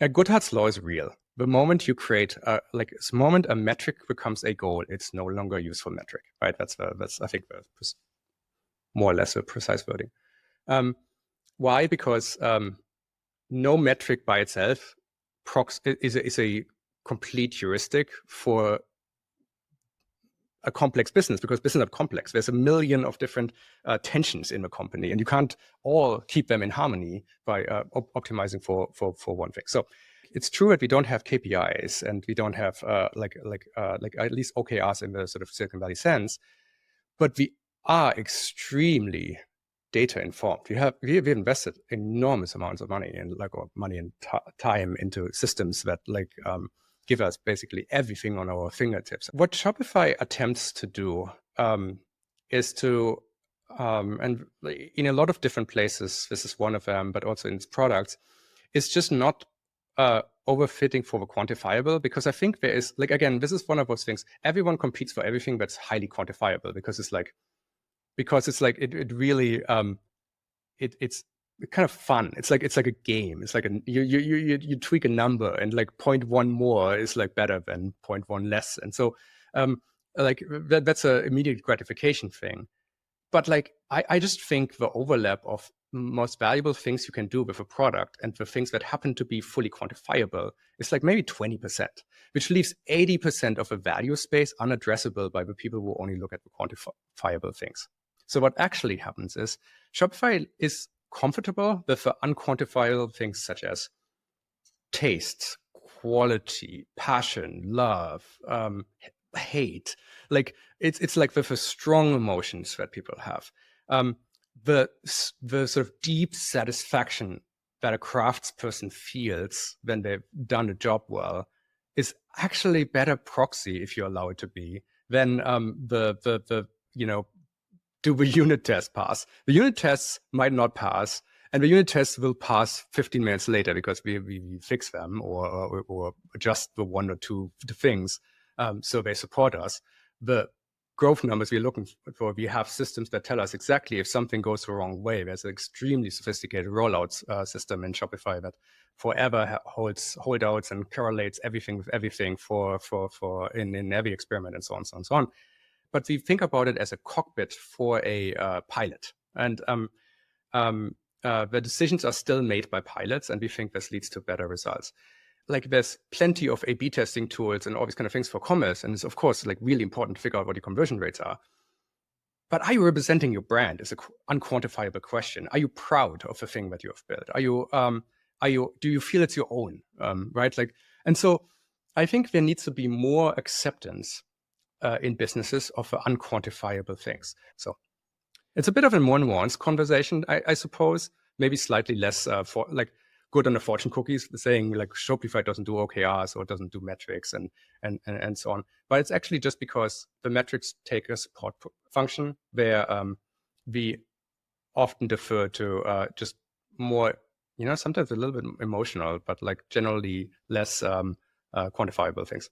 Goodhart's law is real. The moment you create, the moment a metric becomes a goal, it's no longer a useful metric, right? That's I think more or less a precise wording. Why? Because no metric by itself is a complete heuristic for a complex business, because business are complex. There's a million of different tensions in the company, and you can't all keep them in harmony by optimizing for one thing. So it's true that we don't have KPIs and we don't have like at least OKRs in the sort of Silicon Valley sense, but we are extremely data informed. We've invested enormous amounts of money and time into systems that give us basically everything on our fingertips. What Shopify attempts to do is to, and in a lot of different places, this is one of them, but also in its products, is just not overfitting for the quantifiable, because I think there is, again, this is one of those things. Everyone competes for everything that's highly quantifiable, because it's it really, it's kind of fun. It's like a game. It's like you tweak a number, and 0.1 more is better than 0.1 less. And so that's a immediate gratification thing. But I just think the overlap of most valuable things you can do with a product and the things that happen to be fully quantifiable is maybe 20%, which leaves 80% of the value space unaddressable by the people who only look at the quantifiable things. So what actually happens is Shopify is comfortable with the unquantifiable things such as taste, quality, passion, love, hate. It's with the strong emotions that people have. The sort of deep satisfaction that a craftsperson feels when they've done a job well is actually better proxy, if you allow it to be, than do the unit test pass? The unit tests might not pass, and the unit tests will pass 15 minutes later because we fix them or adjust the one or two things, so they support us. The growth numbers we're looking for, we have systems that tell us exactly if something goes the wrong way. There's an extremely sophisticated rollouts system in Shopify that forever holds holdouts and correlates everything with everything for in every experiment, and so on, so on, so on. But we think about it as a cockpit for a pilot. And the decisions are still made by pilots, and we think this leads to better results. There's plenty of A/B testing tools and all these kind of things for commerce, and it's of course really important to figure out what your conversion rates are. But are you representing your brand? Is an unquantifiable question. Are you proud of the thing that you have built? Do you feel it's your own? Right? And so I think there needs to be more acceptance in businesses of unquantifiable things. So it's a bit of a more nuanced conversation, I suppose. Maybe slightly less good on the fortune cookies, saying Shopify doesn't do OKRs or doesn't do metrics and so on. But it's actually just because the metrics take a support function where we often defer to just more, sometimes a little bit emotional, but generally less quantifiable things.